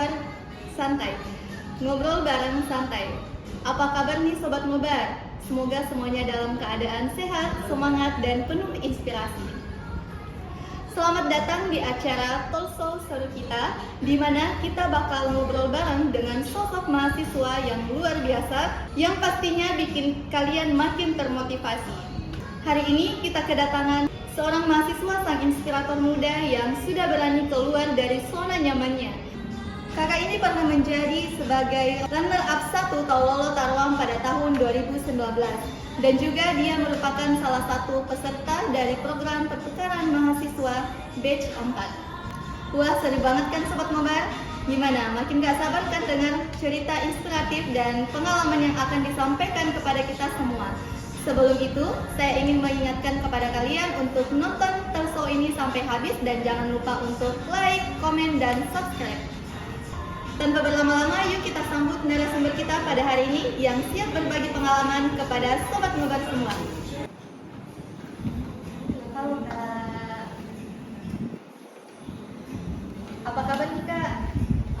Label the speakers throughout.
Speaker 1: luar santai. Ngobrol bareng santai. Apa kabar nih Sobat Ngobar? Semoga semuanya dalam keadaan sehat, semangat, dan penuh inspirasi. Selamat datang di acara Talkshow Seru Kita, di mana kita bakal ngobrol bareng dengan sosok mahasiswa yang luar biasa, yang pastinya bikin kalian makin termotivasi. Hari ini kita kedatangan seorang mahasiswa sang inspirator muda yang sudah berani keluar dari zona nyamannya. Kakak ini pernah menjadi sebagai runner-up 1 Tololo Tarwang pada tahun 2019 dan juga dia merupakan salah satu peserta dari program pertukaran mahasiswa batch 4. Wah, seru banget kan Sobat Ngobar? Gimana? Makin gak sabar kan dengar cerita inspiratif dan pengalaman yang akan disampaikan kepada kita semua. Sebelum itu, saya ingin mengingatkan kepada kalian untuk nonton talkshow ini sampai habis dan jangan lupa untuk like, komen, dan subscribe. Tanpa berlama-lama, yuk kita sambut narasumber kita pada hari ini yang siap berbagi pengalaman kepada Sobat Ngobar semua. Halo Kak. Apa kabar nih Kak?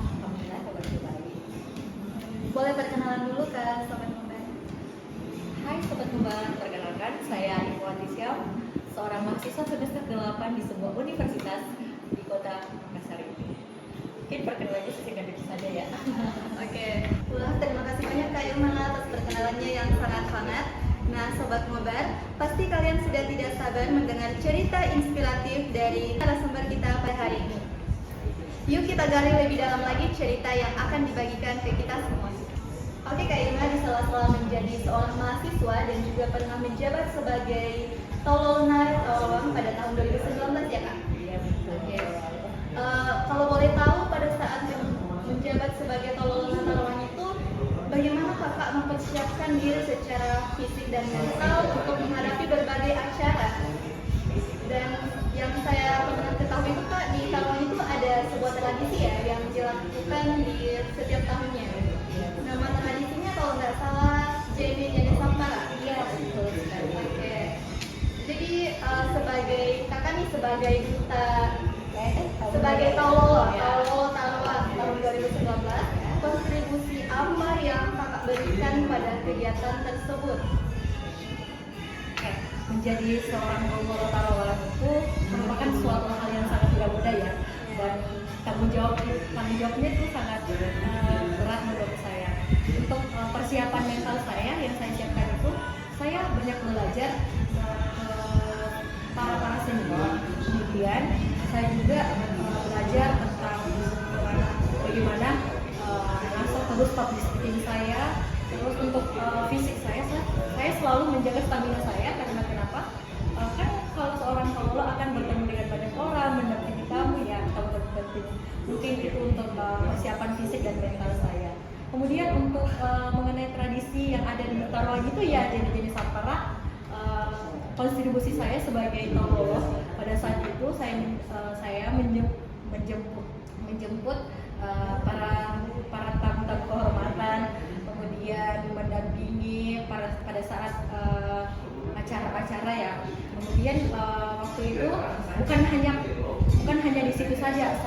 Speaker 2: Alhamdulillah kabarnya baik.
Speaker 1: Boleh perkenalan dulu Kak Sobat Ngobar?
Speaker 2: Hai Sobat Ngobar, perkenalkan saya Ikhwan Syam, seorang mahasiswa semester 8 di sebuah universitas di kota Makassar ini. Mungkin perkenalannya sesingkat itu saja ya.
Speaker 1: Oke. Wah, terima kasih banyak Kak Irma atas perkenalannya yang sangat hangat. Nah, Sobat Ngobar, pasti kalian sudah tidak sabar mendengar cerita inspiratif dari narasumber kita pada hari ini. Yuk kita gali lebih dalam lagi cerita yang akan dibagikan ke kita semua. Oke Kak Irma, di sela-sela menjadi seorang mahasiswa dan juga pernah menjabat sebagai Tololona Tarwang pada tahun 2019 ya Kak?
Speaker 2: Iya betul.
Speaker 1: Oke. Kalau boleh tahu pada saat menjabat sebagai Tololona Tarwang itu bagaimana Kakak mempersiapkan diri secara fisik dan mental untuk menghadapi berbagai acara? Dan yang saya pernah ketahui itu Kak, di Tarwang itu ada sebuah tradisi ya yang dilakukan di setiap tahunnya. Nama tradisinya kalau nggak salah Jene Sampara.
Speaker 2: Iya betul sekali.
Speaker 1: Oke. Jadi sebagai kakak nih sebagai duta sebagai Tololo Tarwang tahun 2019, kontribusi apa yang kakak berikan pada kegiatan tersebut?
Speaker 2: Menjadi seorang Tololo Tarwang itu merupakan suatu hal yang sangat tidak mudah ya, dan tanggung jawabnya itu sangat berat menurut saya. Untuk persiapan mental saya yang saya siapkan itu, saya banyak belajar para senior. Kemudian saya juga belajar tentang bagaimana langsung terus publishing saya. Terus untuk fisik saya selalu menjaga stamina saya karena kenapa? Kan kalau seorang Tololo akan bertemu dengan banyak orang, mendampingi tamu ya, mungkin itu untuk persiapan fisik dan mental saya. Kemudian untuk mengenai tradisi yang ada di Tarwang itu ya jenis Sampara. Kontribusi saya sebagai Tololo pada saat itu saya menjemput para tamu-tamu kehormatan, kemudian mendampingi pada saat acara-acara ya. Kemudian waktu itu bukan hanya di situ saja,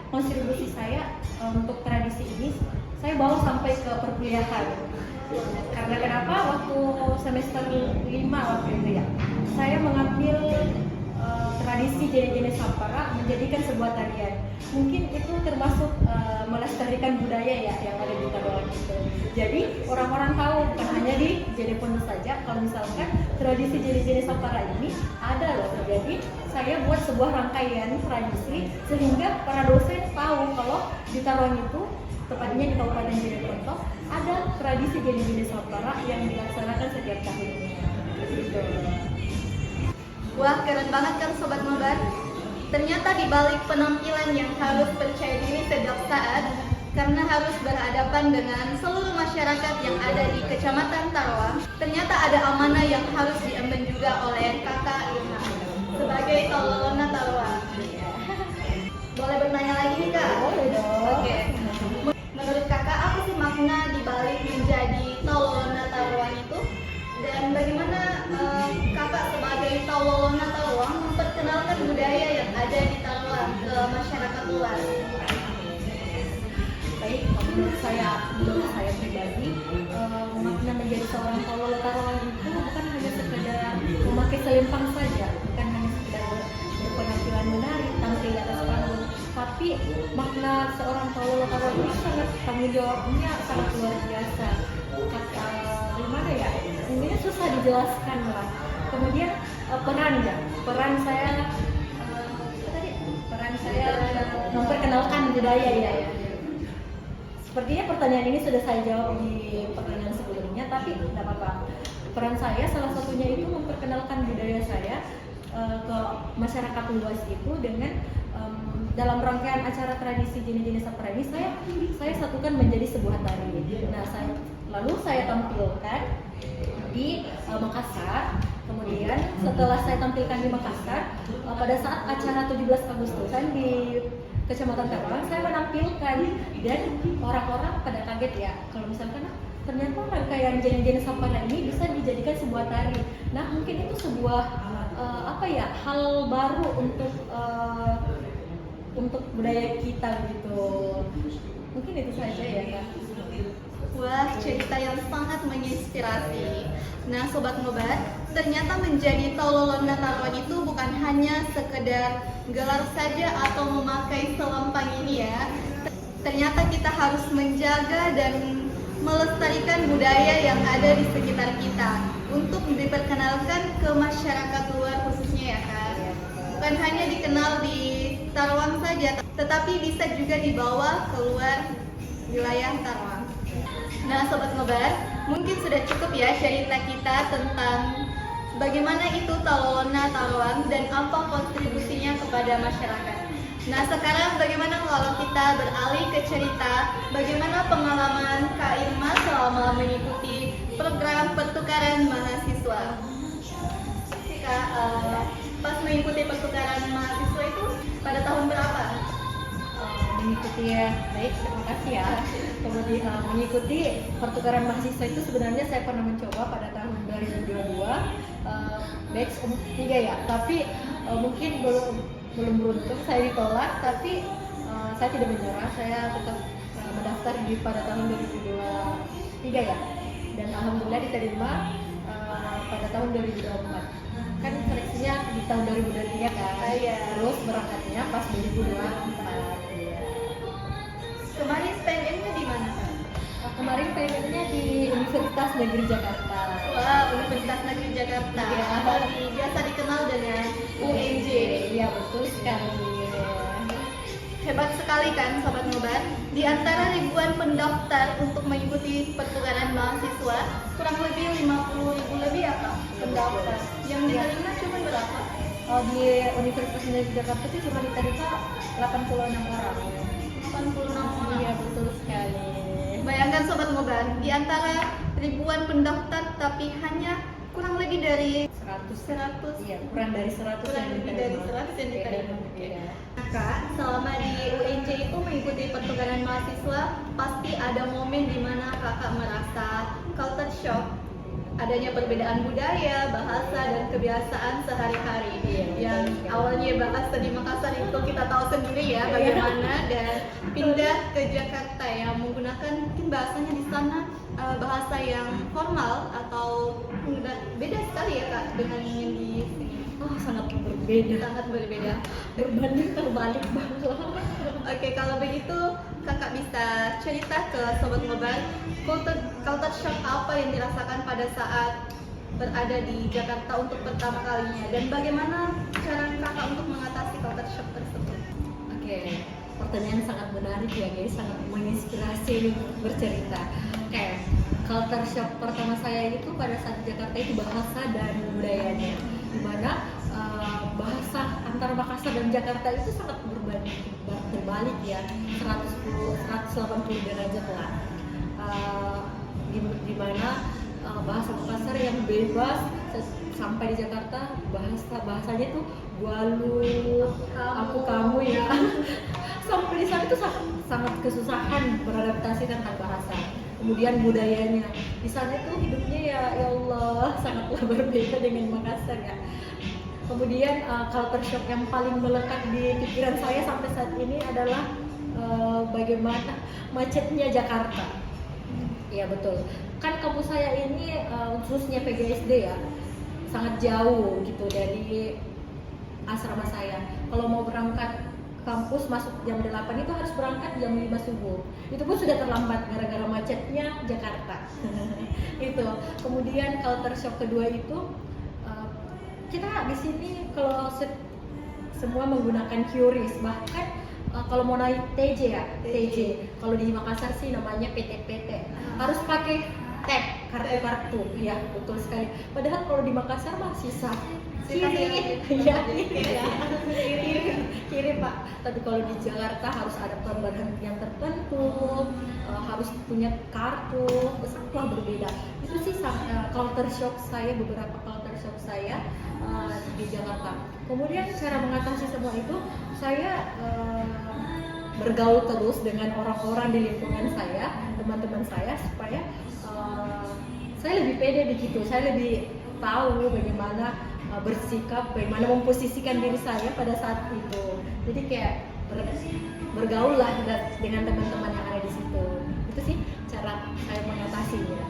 Speaker 2: kontribusi saya untuk tradisi ini saya bawa sampai ke perkuliahan. Karena kenapa? Waktu semester 5 waktu itu ya, saya mengambil tradisi jenis Sampara menjadikan sebuah tarian. Mungkin itu termasuk melestarikan budaya ya yang ada di Tarwang itu. Jadi orang-orang tahu bukan hanya di Jeneponto saja, kalau misalkan tradisi jenis Sampara ini ada loh. Jadi saya buat sebuah rangkaian tradisi sehingga para dosen tahu kalau di Tarwang itu, tepatnya di Kabupaten Jeneponto, ada tradisi jenis Sampara yang dilaksanakan setiap tahunnya. Gitu.
Speaker 1: Wah, keren banget kan Sobat Ngobar? Ternyata di balik penampilan yang harus percaya diri setiap saat, karena harus berhadapan dengan seluruh masyarakat yang ada di Kecamatan Tarwang, ternyata ada amanah yang harus diemban juga oleh Kakak Irma sebagai Tololona Tarwang. Boleh bertanya lagi nih Kak?
Speaker 2: Boleh dong.
Speaker 1: Oke. Menurut Kakak apa sih makna di balik menjadi Tololona Tarwang itu? Dan bagaimana Kakak sebagai Tololona Tarwang memperkenalkan budaya yang ada di Tarwang ke masyarakat luar?
Speaker 2: menurut saya pribadi, makna menjadi seorang Tololo Taruhan itu bukan hanya sekedar memakai selempang saja, bukan hanya sekedar berpenampilan menarik, tampil di atas panggung, tapi makna seorang Tololo Taruhan itu sangat, tanggung jawabnya sangat luar biasa. Gimana ya? Intinya susah dijelaskan lah. Kemudian peran saya memperkenalkan budaya ya. Sepertinya pertanyaan ini sudah saya jawab di pertanyaan sebelumnya, tapi tidak apa-apa. Peran saya salah satunya itu memperkenalkan budaya saya ke masyarakat luas itu dengan dalam rangkaian acara tradisi jenis-jenis Sapra ini saya satukan menjadi sebuah tari. Nah, lalu saya tampilkan di Makassar. Kemudian setelah saya tampilkan di Makassar, pada saat acara 17 Agustusan di Kecamatan Karawang, saya menampilkan dan orang-orang pada kaget ya. Kalau misalkan ternyata rangkaian jenis-jenis Sapra ini bisa dijadikan sebuah tari. Nah, mungkin itu sebuah hal baru untuk budaya kita gitu. Mungkin itu saja ya Kak.
Speaker 1: Wah, cerita yang sangat menginspirasi. Nah, Sobat Ngobat, ternyata menjadi Tololo Taruhan itu bukan hanya sekedar gelar saja atau memakai selempang ini ya. Ternyata kita harus menjaga dan melestarikan budaya yang ada di sekitar kita untuk diperkenalkan ke masyarakat luar khususnya ya Kak. Bukan hanya dikenal di Taruhan saja, tetapi bisa juga dibawa keluar wilayah Taruhan. Nah, Sobat Ngobar, mungkin sudah cukup ya cerita kita tentang bagaimana itu Tololo Taruhan dan apa kontribusinya kepada masyarakat. Nah, sekarang bagaimana kalau kita beralih ke cerita bagaimana pengalaman Kak Irma selama mengikuti program pertukaran mahasiswa. Kak, pas mengikuti pertukaran mahasiswa itu pada tahun berapa?
Speaker 2: Mengikuti ya, baik, terima kasih ya. Kemudian mengikuti pertukaran mahasiswa itu sebenarnya saya pernah mencoba pada tahun 2022 batch 3 ya, tapi mungkin belum beruntung, saya ditolak, tapi saya tidak menyerah, saya tetap mendaftar pada tahun 2023 ya, dan alhamdulillah diterima pada tahun 2024. Kan seleksinya di tahun 2023 kan, terus berangkatnya pas 2024.
Speaker 1: Kemarin PNM-nya di mana?
Speaker 2: Kemarin PNM-nya di Universitas Negeri Jakarta.
Speaker 1: Wah, Universitas Negeri Jakarta.
Speaker 2: Ya.
Speaker 1: Biasa dikenal dengan UNJ.
Speaker 2: Iya, betul sekali.
Speaker 1: Hebat sekali kan Sobat Ngobat. Di antara ribuan pendaftar untuk mengikuti pertukaran mahasiswa, kurang lebih 50.000 lebih ya Kak pendaftar. Yang diterima cuma berapa?
Speaker 2: Di Universitas Negeri Jakarta itu cuma diterima 86 orang.
Speaker 1: 86 orang.
Speaker 2: Iya, betul sekali.
Speaker 1: Bayangkan Sobat Ngobat, di antara ribuan pendaftar tapi hanya kurang lebih dari 100.
Speaker 2: Iya, kurang dari 100
Speaker 1: Kurang
Speaker 2: yang
Speaker 1: lebih
Speaker 2: diterima.
Speaker 1: dari 100 yang diterima.
Speaker 2: Iya.
Speaker 1: Kak, selama di UNJ itu mengikuti pertukaran mahasiswa, pasti ada momen di mana kakak merasa culture shock, adanya perbedaan budaya, bahasa, dan kebiasaan sehari-hari. Yang awalnya bahasa di Makassar itu kita tahu sendiri ya bagaimana, dan pindah ke Jakarta yang menggunakan mungkin bahasanya di sana bahasa yang formal atau beda sekali ya Kak dengan yang di sini.
Speaker 2: Sangat berbeda.
Speaker 1: Sangat berbeda.
Speaker 2: Berbanding terbalik banget.
Speaker 1: Oke, kalau begitu kakak bisa cerita ke Sobat Ngobat culture shock apa yang dirasakan pada saat berada di Jakarta untuk pertama kalinya, dan bagaimana cara kakak untuk mengatasi culture shock tersebut?
Speaker 2: Oke, pertanyaan sangat menarik ya guys, sangat menginspirasi untuk bercerita. Oke, culture shock pertama saya itu pada saat di Jakarta itu bahasa dan budayanya, dimana bahasa antara Makassar dan Jakarta itu sangat berbalik ya, 180 derajat lah. Dimana bahasa Makassar yang bebas, sampai di Jakarta bahasanya tuh gualu, aku kamu ya. Sampai di sana itu sangat kesusahan beradaptasi tentang bahasa. Kemudian budayanya di sana tuh hidupnya ya Allah sangatlah berbeda dengan Makassar ya. Kemudian culture shock yang paling melekat di pikiran saya sampai saat ini adalah bagaimana macetnya Jakarta. Iya betul. Kan kampus saya ini khususnya PGSD ya, sangat jauh gitu dari asrama saya. Kalau mau berangkat kampus masuk jam 8 itu harus berangkat jam 5 subuh. Itu pun sudah terlambat gara-gara macetnya Jakarta. Itu. Kemudian culture shock kedua itu kita di sini kalau semua menggunakan QRIS, bahkan kalau mau naik TJ ya, TJ. Kalau di Makassar sih namanya PT-PT. Harus pakai tag kartu-kartu. Ya, betul sekali. Padahal kalau di Makassar masih sah kiri, ya kiri Pak. Tapi kalau di Jakarta harus ada pemberhentian tertentu, harus punya kartu, semua berbeda. Itu sih culture shock saya, beberapa culture shock saya di Jakarta. Kemudian cara mengatasi semua itu, saya bergaul terus dengan orang-orang di lingkungan saya, teman-teman saya, supaya saya lebih pede begitu. Saya lebih tahu bagaimana bersikap, bagaimana memposisikan diri saya pada saat itu. Jadi kayak bergaul lah dengan teman-teman yang ada di situ. Itu sih cara saya mengatasinya.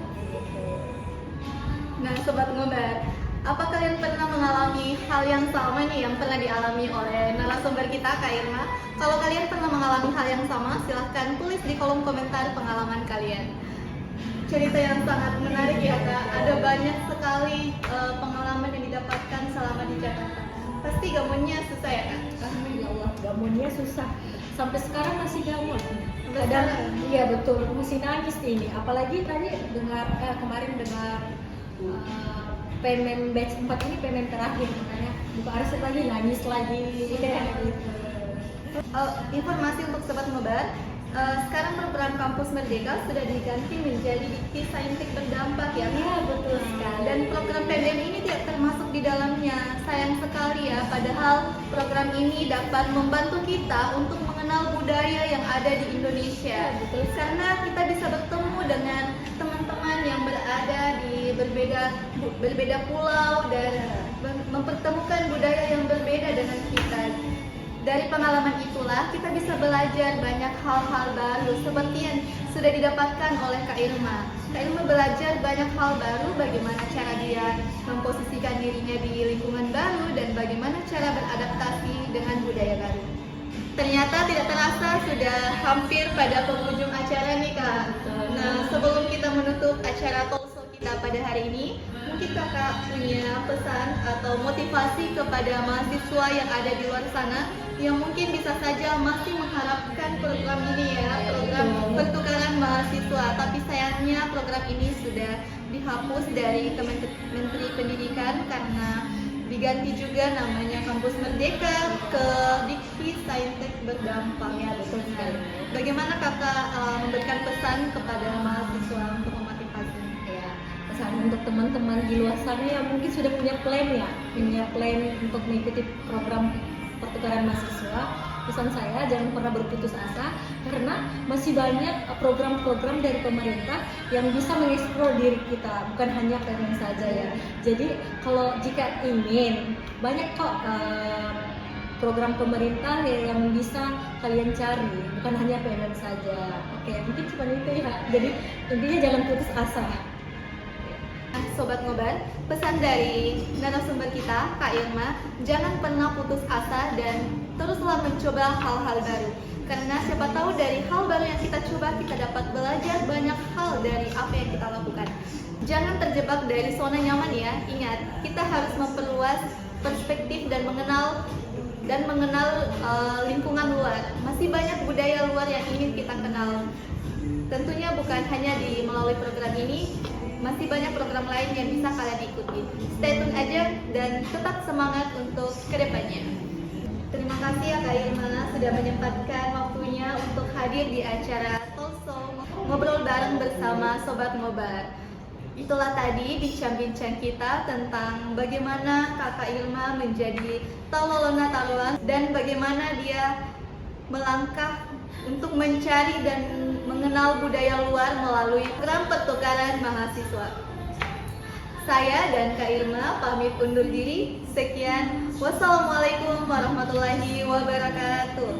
Speaker 1: Nah, Sobat Ngobar, apa kalian pernah mengalami hal yang sama nih yang pernah dialami oleh narasumber kita, Kak Irma? Kalau kalian pernah mengalami hal yang sama, silahkan tulis di kolom komentar pengalaman kalian. Cerita yang sangat menarik ya Kak, ada banyak sekali pengalaman yang didapatkan selama di Jakarta. Pasti gamonnya susah ya Kak?
Speaker 2: Ya Allah, gamonnya susah. Sampai sekarang masih gamon.
Speaker 1: Kadang,
Speaker 2: iya betul, masih nangis ini. Apalagi tadi kemarin dengar PMM batch 4 ini PMM terakhir, makanya buka arsip lagi, nangis lagi. Gitu.
Speaker 1: Informasi untuk Sobat Ngobar, sekarang program Kampus Merdeka sudah diganti menjadi Dikti Saintek Berdampak ya.
Speaker 2: Iya betul sekali.
Speaker 1: Dan program PDM ini tidak termasuk di dalamnya. Sayang sekali ya, padahal program ini dapat membantu kita untuk mengenal budaya yang ada di Indonesia.
Speaker 2: Betul.
Speaker 1: Karena kita bisa bertemu dengan teman-teman yang berada di berbeda pulau dan mempertemukan budaya yang berbeda dengan kita. Dari pengalaman itulah kita bisa belajar banyak hal-hal baru seperti yang sudah didapatkan oleh Kak Irma. Kak Irma belajar banyak hal baru, bagaimana cara dia memposisikan dirinya di lingkungan baru dan bagaimana cara beradaptasi dengan budaya baru. Ternyata tidak terasa sudah hampir pada penghujung acara nih Kak. Nah, sebelum kita menutup acara talkshow kita pada hari ini, mungkin Kakak punya pesan atau motivasi kepada mahasiswa yang ada di luar sana yang mungkin bisa saja masih mengharapkan program ini ya, program pertukaran mahasiswa, tapi sayangnya program ini sudah dihapus dari Menteri Pendidikan karena diganti juga namanya Kampus Merdeka ke Dikti Saintek Berdampak.
Speaker 2: Ya betul sekali.
Speaker 1: Bagaimana Kakak memberikan pesan kepada mahasiswa untuk memotivasi?
Speaker 2: Ya, pesan untuk teman-teman di luar sana yang mungkin sudah punya plan untuk mengikuti program pertukaran mahasiswa. Pesan saya, jangan pernah berputus asa karena masih banyak program-program dari pemerintah yang bisa mengeksplor diri kita, bukan hanya PMM saja ya. Jadi kalau jika ingin, banyak kok program pemerintah yang bisa kalian cari, bukan hanya PMM saja. Oke, mungkin cuma itu ya. Jadi intinya jangan putus asa.
Speaker 1: Sobat Ngobar, pesan dari narasumber kita, Kak Irma, jangan pernah putus asa dan teruslah mencoba hal-hal baru. Karena siapa tahu dari hal baru yang kita coba, kita dapat belajar banyak hal dari apa yang kita lakukan. Jangan terjebak dari zona nyaman ya. Ingat, kita harus memperluas perspektif dan mengenal lingkungan luar. Masih banyak budaya luar yang ingin kita kenal. Tentunya bukan hanya melalui program ini, masih banyak program lain yang bisa kalian ikuti. Stay tune aja dan tetap semangat untuk kedepannya. Terima kasih ya Kak Irma sudah menyempatkan waktunya untuk hadir di acara talkshow ngobrol bareng bersama Sobat Ngobar. Itulah tadi bincang-bincang kita tentang bagaimana Kakak Irma menjadi talolona taruhan dan bagaimana dia melangkah untuk mencari dan mengenal budaya luar melalui program pertukaran mahasiswa. Saya dan Kak Irma pamit undur diri. Sekian, wassalamualaikum warahmatullahi wabarakatuh.